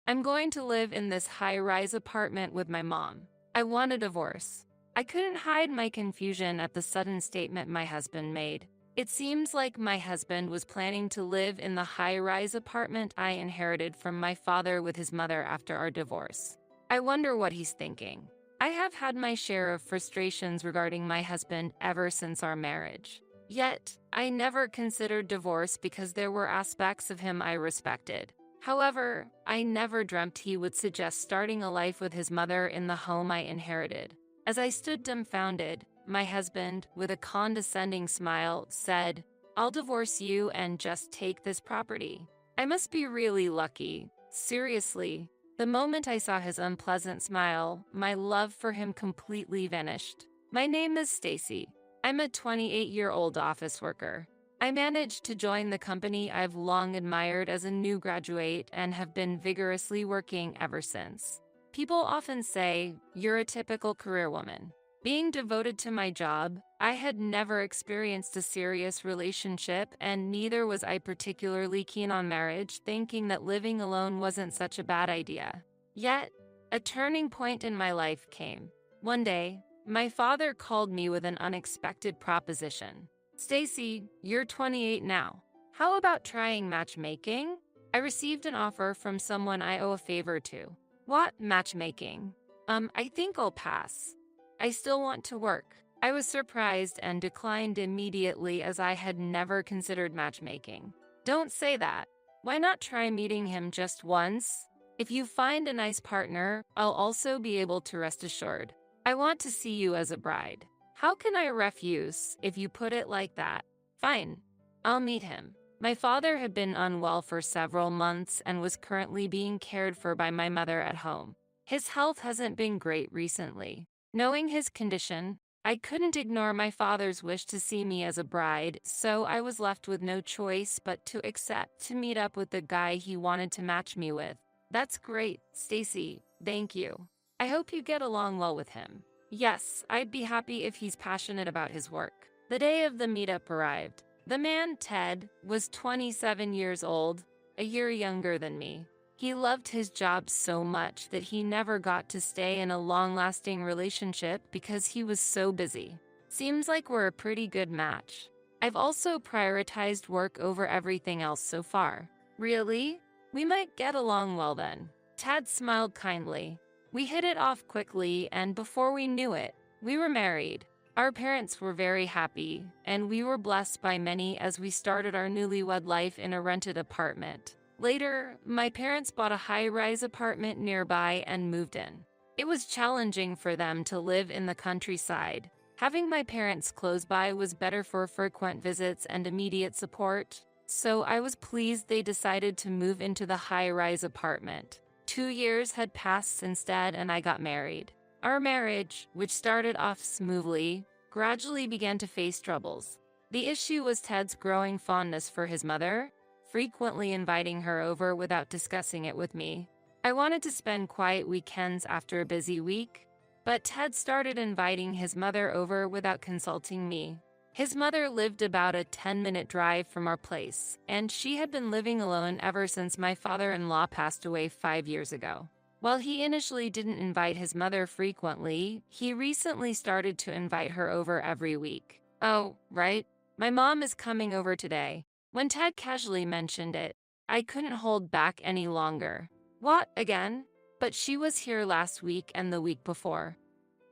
I'm going to live in this high-rise apartment with my mom. I want a divorce. I couldn't hide my confusion at the sudden statement my husband made. It seems like my husband was planning to live in the high-rise apartment I inherited from my father with his mother after our divorce. I wonder what he's thinking. I have had my share of frustrations regarding my husband ever since our marriage. Yet, I never considered divorce because there were aspects of him I respected. However, I never dreamt he would suggest starting a life with his mother in the home I inherited. As I stood dumbfounded, my husband, with a condescending smile, said, "I'll divorce you and just take this property." I must be really lucky. Seriously. The moment I saw his unpleasant smile, my love for him completely vanished. My name is Stacy. I'm a 28-year-old office worker. I managed to join the company I've long admired as a new graduate and have been vigorously working ever since. People often say, "You're a typical career woman." Being devoted to my job, I had never experienced a serious relationship, and neither was I particularly keen on marriage, thinking that living alone wasn't such a bad idea. Yet, a turning point in my life came. One day, my father called me with an unexpected proposition. "Stacy, you're 28 now. How about trying matchmaking?" I received an offer from someone I owe a favor to. "What, matchmaking? I think I'll pass. I still want to work." I was surprised and declined immediately as I had never considered matchmaking. "Don't say that. Why not try meeting him just once? If you find a nice partner, I'll also be able to rest assured. I want to see you as a bride." How can I refuse if you put it like that? Fine. I'll meet him. My father had been unwell for several months and was currently being cared for by my mother at home. His health hasn't been great recently. Knowing his condition, I couldn't ignore my father's wish to see me as a bride, so I was left with no choice but to accept to meet up with the guy he wanted to match me with. "That's great, Stacy. Thank you. I hope you get along well with him." Yes, I'd be happy if he's passionate about his work. The day of the meetup arrived. The man, Ted, was 27 years old, a year younger than me. He loved his job so much that he never got to stay in a long-lasting relationship because he was so busy. Seems like we're a pretty good match. I've also prioritized work over everything else so far. Really? We might get along well then. Ted smiled kindly. We hit it off quickly, and before we knew it, we were married. Our parents were very happy, and we were blessed by many as we started our newlywed life in a rented apartment. Later, my parents bought a high-rise apartment nearby and moved in. It was challenging for them to live in the countryside. Having my parents close by was better for frequent visits and immediate support, so I was pleased they decided to move into the high-rise apartment. 2 years had passed instead, and I got married. Our marriage, which started off smoothly, gradually began to face troubles. The issue was Ted's growing fondness for his mother, frequently inviting her over without discussing it with me. I wanted to spend quiet weekends after a busy week, but Ted started inviting his mother over without consulting me. His mother lived about a 10-minute drive from our place, and she had been living alone ever since my father-in-law passed away 5 years ago. While he initially didn't invite his mother frequently, he recently started to invite her over every week. "Oh, right. My mom is coming over today." When Ted casually mentioned it, I couldn't hold back any longer. "What, again?" "But she was here last week and the week before.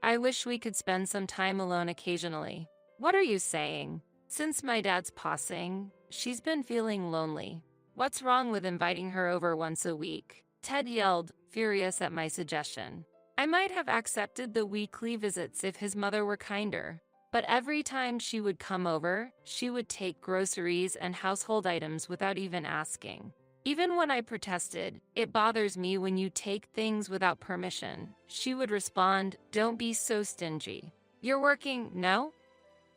I wish we could spend some time alone occasionally." "What are you saying?" "Since my dad's passing, she's been feeling lonely." "What's wrong with inviting her over once a week?" Ted yelled, furious at my suggestion. I might have accepted the weekly visits if his mother were kinder, but every time she would come over, she would take groceries and household items without even asking. Even when I protested, "It bothers me when you take things without permission," she would respond, "Don't be so stingy. You're working, no?"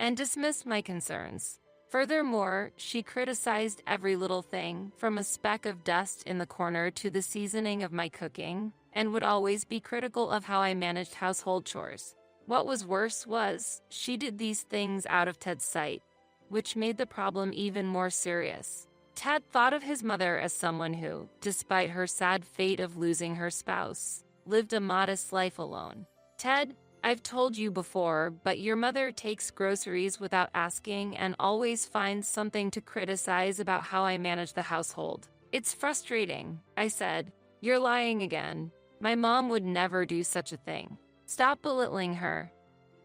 and dismissed my concerns. Furthermore, she criticized every little thing, from a speck of dust in the corner to the seasoning of my cooking, and would always be critical of how I managed household chores. What was worse was, she did these things out of Ted's sight, which made the problem even more serious. Ted thought of his mother as someone who, despite her sad fate of losing her spouse, lived a modest life alone. Ted, I've told you before, but your mother takes groceries without asking and always finds something to criticize about how I manage the household. It's frustrating, I said. You're lying again. My mom would never do such a thing. Stop belittling her.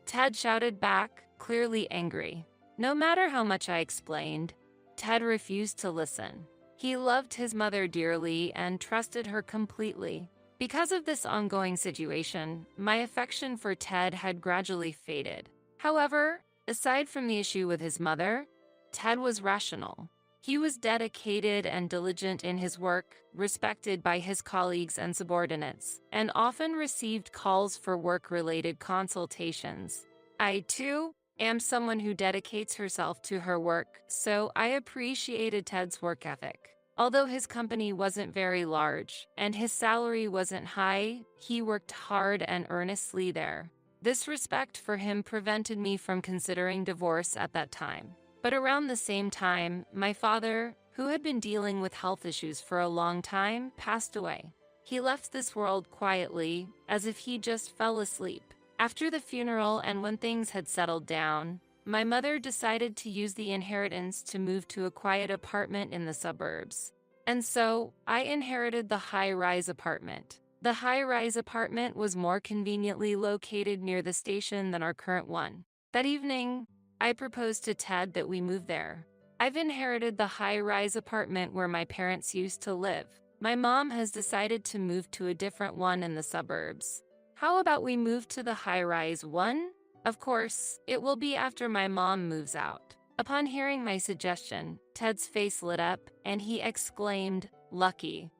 Ted shouted back, clearly angry. No matter how much I explained, Ted refused to listen. He loved his mother dearly and trusted her completely. Because of this ongoing situation, my affection for Ted had gradually faded. However, aside from the issue with his mother, Ted was rational. He was dedicated and diligent in his work, respected by his colleagues and subordinates, and often received calls for work-related consultations. I, too, am someone who dedicates herself to her work, so I appreciated Ted's work ethic. Although his company wasn't very large and his salary wasn't high, he worked hard and earnestly there. This respect for him prevented me from considering divorce at that time. But around the same time, my father, who had been dealing with health issues for a long time, passed away. He left this world quietly, as if he just fell asleep. After the funeral and when things had settled down, my mother decided to use the inheritance to move to a quiet apartment in the suburbs. And so, I inherited the high-rise apartment. The high-rise apartment was more conveniently located near the station than our current one. That evening, I proposed to Ted that we move there. I've inherited the high-rise apartment where my parents used to live. My mom has decided to move to a different one in the suburbs. How about we move to the high-rise one? Of course, it will be after my mom moves out. Upon hearing my suggestion, Ted's face lit up and he exclaimed, "Lucky,"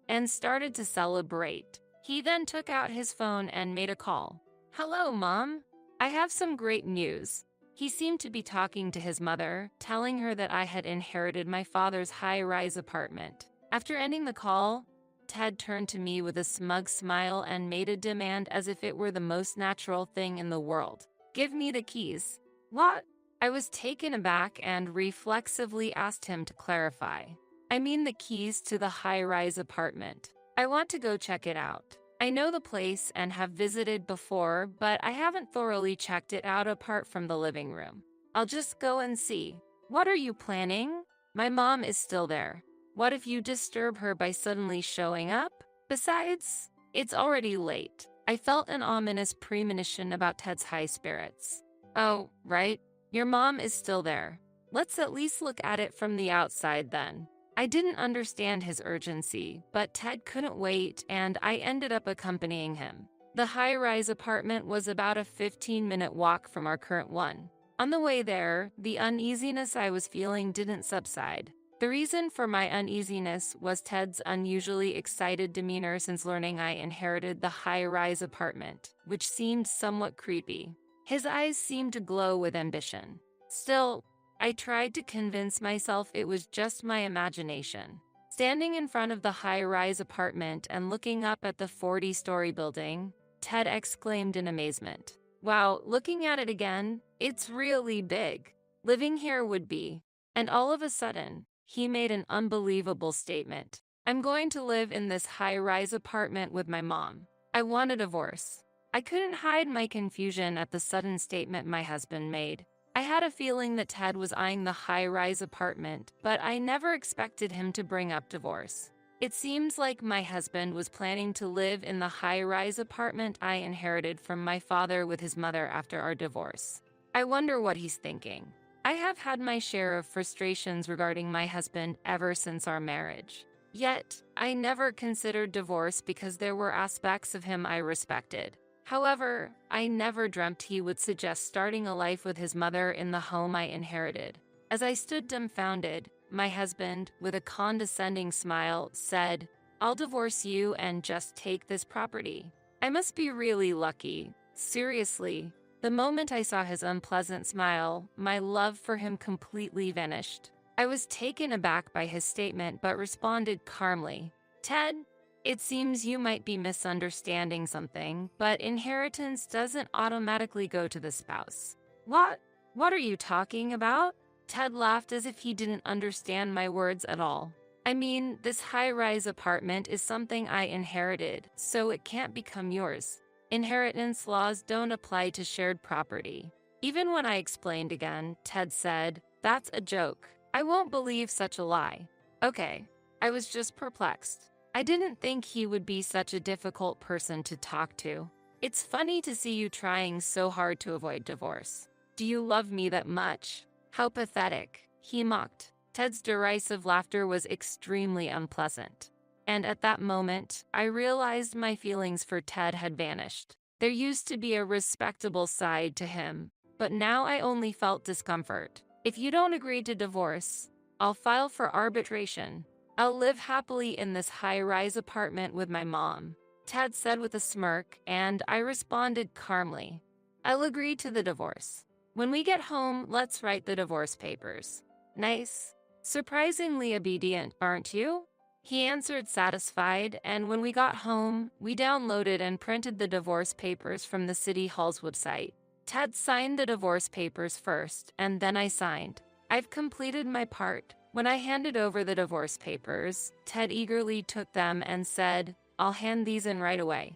and started to celebrate. He then took out his phone and made a call. "Hello, Mom. I have some great news." He seemed to be talking to his mother, telling her that I had inherited my father's high-rise apartment. After ending the call, Ted turned to me with a smug smile and made a demand as if it were the most natural thing in the world. "Give me the keys." "What?" I was taken aback and reflexively asked him to clarify. "I mean the keys to the high-rise apartment. I want to go check it out. I know the place and have visited before, but I haven't thoroughly checked it out apart from the living room. I'll just go and see." "What are you planning?" "My mom is still there. What if you disturb her by suddenly showing up? Besides, it's already late." I felt an ominous premonition about Ted's high spirits. "Oh, right. Your mom is still there. Let's at least look at it from the outside then." I didn't understand his urgency, but Ted couldn't wait and I ended up accompanying him. The high-rise apartment was about a 15-minute walk from our current one. On the way there, the uneasiness I was feeling didn't subside. The reason for my uneasiness was Ted's unusually excited demeanor since learning I inherited the high-rise apartment, which seemed somewhat creepy. His eyes seemed to glow with ambition. Still, I tried to convince myself it was just my imagination. Standing in front of the high-rise apartment and looking up at the 40-story building, Ted exclaimed in amazement. "Wow, looking at it again, it's really big. Living here would be." And all of a sudden, he made an unbelievable statement. "I'm going to live in this high-rise apartment with my mom. I want a divorce." I couldn't hide my confusion at the sudden statement my husband made. I had a feeling that Ted was eyeing the high-rise apartment, but I never expected him to bring up divorce. It seems like my husband was planning to live in the high-rise apartment I inherited from my father with his mother after our divorce. I wonder what he's thinking. I have had my share of frustrations regarding my husband ever since our marriage. Yet, I never considered divorce because there were aspects of him I respected. However, I never dreamt he would suggest starting a life with his mother in the home I inherited. As I stood dumbfounded, my husband, with a condescending smile, said, "I'll divorce you and just take this property." I must be really lucky. Seriously. The moment I saw his unpleasant smile, my love for him completely vanished. I was taken aback by his statement but responded calmly, "Ted, it seems you might be misunderstanding something, but inheritance doesn't automatically go to the spouse." What are you talking about?" Ted laughed as if he didn't understand my words at all. I mean, this high-rise apartment is something I inherited, so it can't become yours. Inheritance laws don't apply to shared property. Even when I explained again, Ted said, "That's a joke. I won't believe such a lie." Okay, I was just perplexed. I didn't think he would be such a difficult person to talk to. It's funny to see you trying so hard to avoid divorce. Do you love me that much? How pathetic, he mocked. Ted's derisive laughter was extremely unpleasant. And at that moment, I realized my feelings for Ted had vanished. There used to be a respectable side to him, but now I only felt discomfort. If you don't agree to divorce, I'll file for arbitration. I'll live happily in this high-rise apartment with my mom, Ted said with a smirk, and I responded calmly. I'll agree to the divorce. When we get home, let's write the divorce papers. Nice. Surprisingly obedient, aren't you? He answered satisfied, and when we got home, we downloaded and printed the divorce papers from the City Hall's website. Ted signed the divorce papers first, and then I signed. I've completed my part. When I handed over the divorce papers, Ted eagerly took them and said, "I'll hand these in right away,"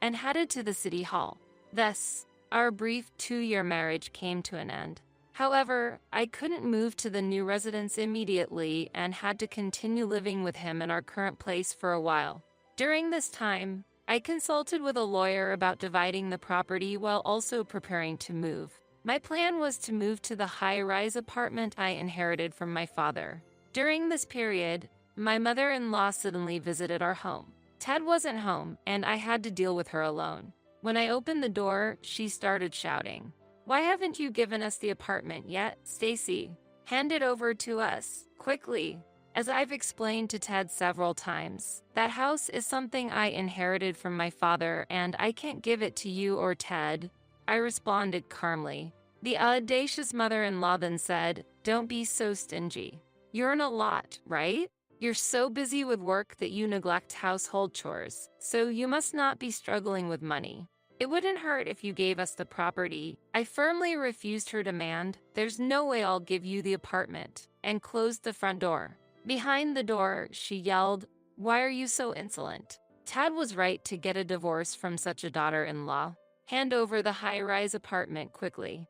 and headed to the City Hall. Thus, our brief 2-year marriage came to an end. However, I couldn't move to the new residence immediately and had to continue living with him in our current place for a while. During this time, I consulted with a lawyer about dividing the property while also preparing to move. My plan was to move to the high-rise apartment I inherited from my father. During this period, my mother-in-law suddenly visited our home. Ted wasn't home, and I had to deal with her alone. When I opened the door, she started shouting, "Why haven't you given us the apartment yet, Stacy? Hand it over to us, quickly." As I've explained to Ted several times, that house is something I inherited from my father and I can't give it to you or Ted, I responded calmly. The audacious mother-in-law then said, "Don't be so stingy. You earn a lot, right? You're so busy with work that you neglect household chores, so you must not be struggling with money. It wouldn't hurt if you gave us the property." I firmly refused her demand. "There's no way I'll give you the apartment," and closed the front door. Behind the door, she yelled, "Why are you so insolent?" Ted was right to get a divorce from such a daughter-in-law. Hand over the high-rise apartment quickly.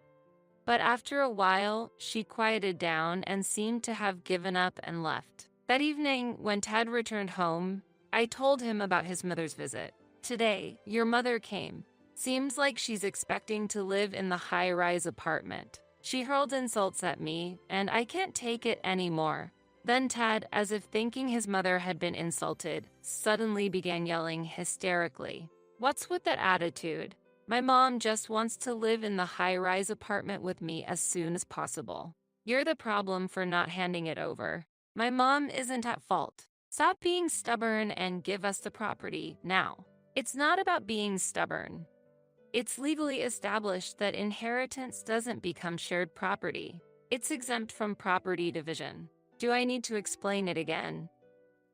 But after a while, she quieted down and seemed to have given up and left. That evening, when Ted returned home, I told him about his mother's visit. "Today, your mother came. Seems like she's expecting to live in the high-rise apartment. She hurled insults at me, and I can't take it anymore." Then Ted, as if thinking his mother had been insulted, suddenly began yelling hysterically. "What's with that attitude? My mom just wants to live in the high-rise apartment with me as soon as possible. You're the problem for not handing it over. My mom isn't at fault. Stop being stubborn and give us the property now." It's not about being stubborn. It's legally established that inheritance doesn't become shared property. It's exempt from property division. Do I need to explain it again?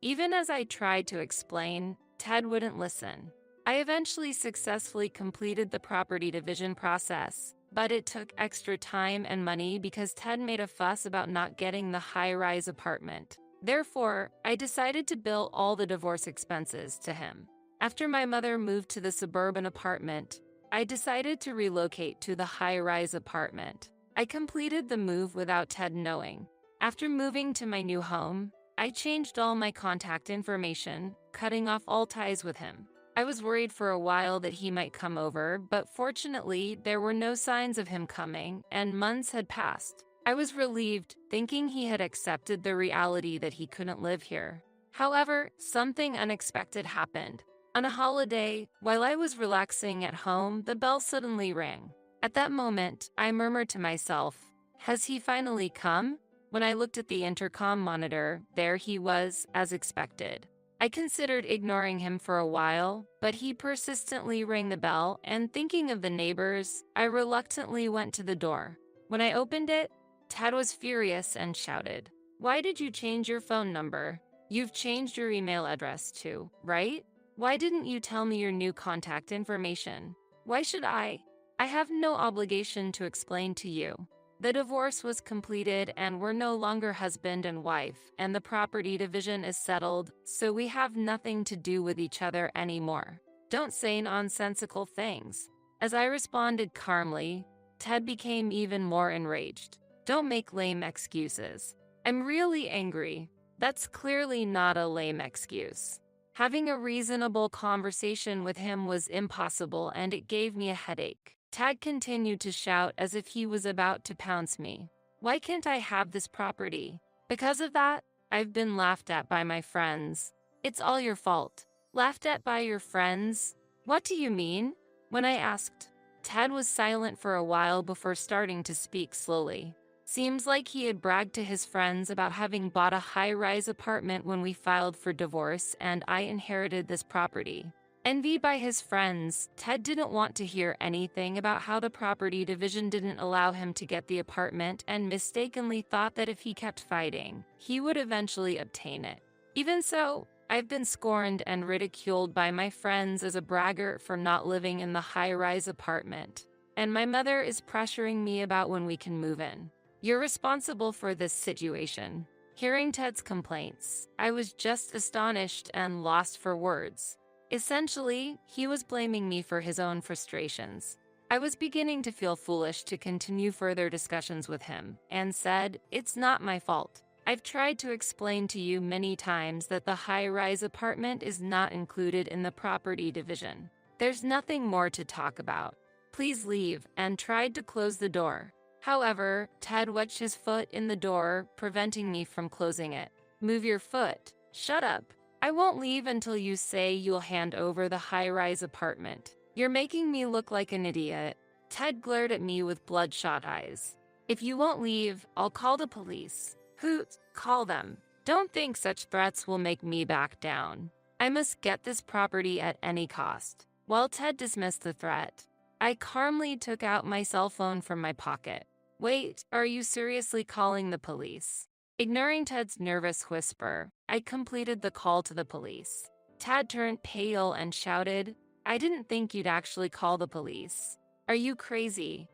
Even as I tried to explain, Ted wouldn't listen. I eventually successfully completed the property division process, but it took extra time and money because Ted made a fuss about not getting the high-rise apartment. Therefore, I decided to bill all the divorce expenses to him. After my mother moved to the suburban apartment, I decided to relocate to the high-rise apartment. I completed the move without Ted knowing. After moving to my new home, I changed all my contact information, cutting off all ties with him. I was worried for a while that he might come over, but fortunately, there were no signs of him coming, and months had passed. I was relieved, thinking he had accepted the reality that he couldn't live here. However, something unexpected happened. On a holiday, while I was relaxing at home, the bell suddenly rang. At that moment, I murmured to myself, "Has he finally come?" When I looked at the intercom monitor, there he was, as expected. I considered ignoring him for a while, but he persistently rang the bell, and thinking of the neighbors, I reluctantly went to the door. When I opened it, Ted was furious and shouted, "Why did you change your phone number? You've changed your email address too, right? Why didn't you tell me your new contact information? Why should I? I have no obligation to explain to you." The divorce was completed and we're no longer husband and wife, and the property division is settled, so we have nothing to do with each other anymore. Don't say nonsensical things. As I responded calmly, Ted became even more enraged. Don't make lame excuses. I'm really angry. That's clearly not a lame excuse. Having a reasonable conversation with him was impossible and it gave me a headache. Ted continued to shout as if he was about to pounce me. Why can't I have this property? Because of that, I've been laughed at by my friends. It's all your fault. Laughed at by your friends? What do you mean? When I asked, Ted was silent for a while before starting to speak slowly. Seems like he had bragged to his friends about having bought a high-rise apartment when we filed for divorce and I inherited this property. Envied by his friends, Ted didn't want to hear anything about how the property division didn't allow him to get the apartment and mistakenly thought that if he kept fighting, he would eventually obtain it. Even so, I've been scorned and ridiculed by my friends as a braggart for not living in the high-rise apartment, and my mother is pressuring me about when we can move in. You're responsible for this situation. Hearing Ted's complaints, I was just astonished and lost for words. Essentially, he was blaming me for his own frustrations. I was beginning to feel foolish to continue further discussions with him, and said, "It's not my fault. I've tried to explain to you many times that the high-rise apartment is not included in the property division. There's nothing more to talk about. Please leave," and tried to close the door. However, Ted wedged his foot in the door, preventing me from closing it. "Move your foot." "Shut up. I won't leave until you say you'll hand over the high-rise apartment. You're making me look like an idiot." Ted glared at me with bloodshot eyes. "If you won't leave, I'll call the police." "Hoot, call them. Don't think such threats will make me back down. I must get this property at any cost." While Ted dismissed the threat, I calmly took out my cell phone from my pocket. "Wait, are you seriously calling the police?" Ignoring Ted's nervous whisper, I completed the call to the police. Ted turned pale and shouted, "I didn't think you'd actually call the police. Are you crazy?"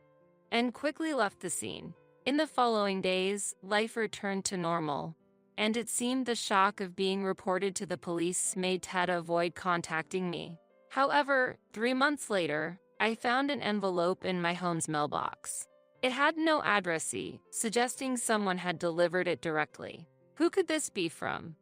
And quickly left the scene. In the following days, life returned to normal, and it seemed the shock of being reported to the police made Ted avoid contacting me. However, 3 months later, I found an envelope in my home's mailbox. It had no addressee, suggesting someone had delivered it directly. Who could this be from?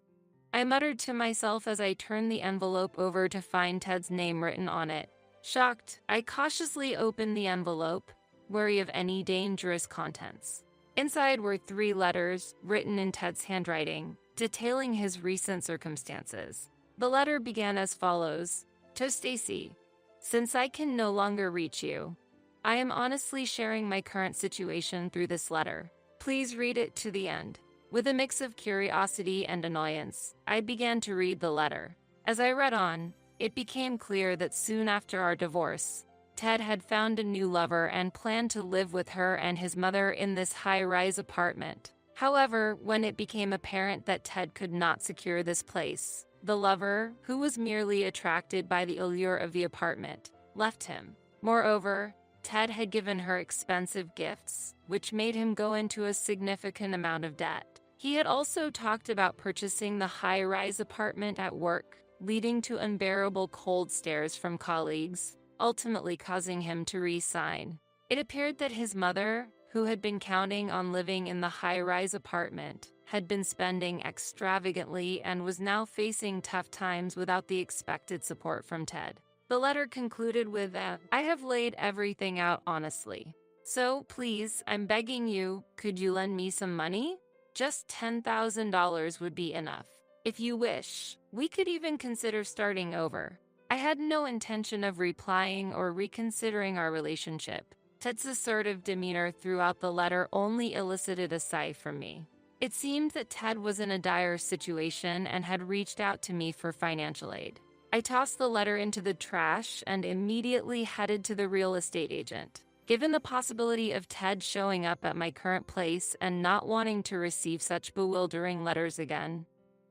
I muttered to myself as I turned the envelope over to find Ted's name written on it. Shocked, I cautiously opened the envelope, wary of any dangerous contents. Inside were 3 letters, written in Ted's handwriting, detailing his recent circumstances. The letter began as follows: "To Stacy, since I can no longer reach you, I am honestly sharing my current situation through this letter. Please read it to the end." With a mix of curiosity and annoyance, I began to read the letter. As I read on, it became clear that soon after our divorce, Ted had found a new lover and planned to live with her and his mother in this high-rise apartment. However, when it became apparent that Ted could not secure this place, the lover, who was merely attracted by the allure of the apartment, left him. Moreover, Ted had given her expensive gifts, which made him go into a significant amount of debt. He had also talked about purchasing the high-rise apartment at work, leading to unbearable cold stares from colleagues, ultimately causing him to resign. It appeared that his mother, who had been counting on living in the high-rise apartment, had been spending extravagantly and was now facing tough times without the expected support from Ted. The letter concluded with "I have laid everything out honestly. So, please, I'm begging you, could you lend me some money? Just $10,000 would be enough. If you wish, we could even consider starting over." I had no intention of replying or reconsidering our relationship. Ted's assertive demeanor throughout the letter only elicited a sigh from me. It seemed that Ted was in a dire situation and had reached out to me for financial aid. I tossed the letter into the trash and immediately headed to the real estate agent. Given the possibility of Ted showing up at my current place and not wanting to receive such bewildering letters again,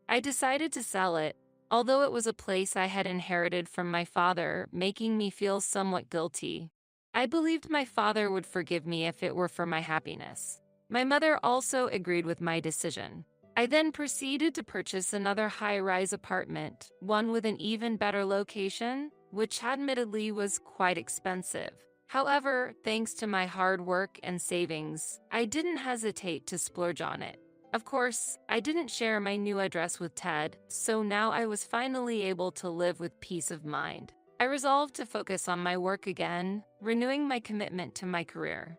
I decided to sell it, although it was a place I had inherited from my father, making me feel somewhat guilty. I believed my father would forgive me if it were for my happiness. My mother also agreed with my decision. I then proceeded to purchase another high-rise apartment, one with an even better location, which admittedly was quite expensive. However, thanks to my hard work and savings, I didn't hesitate to splurge on it. Of course, I didn't share my new address with Ted, so now I was finally able to live with peace of mind. I resolved to focus on my work again, renewing my commitment to my career.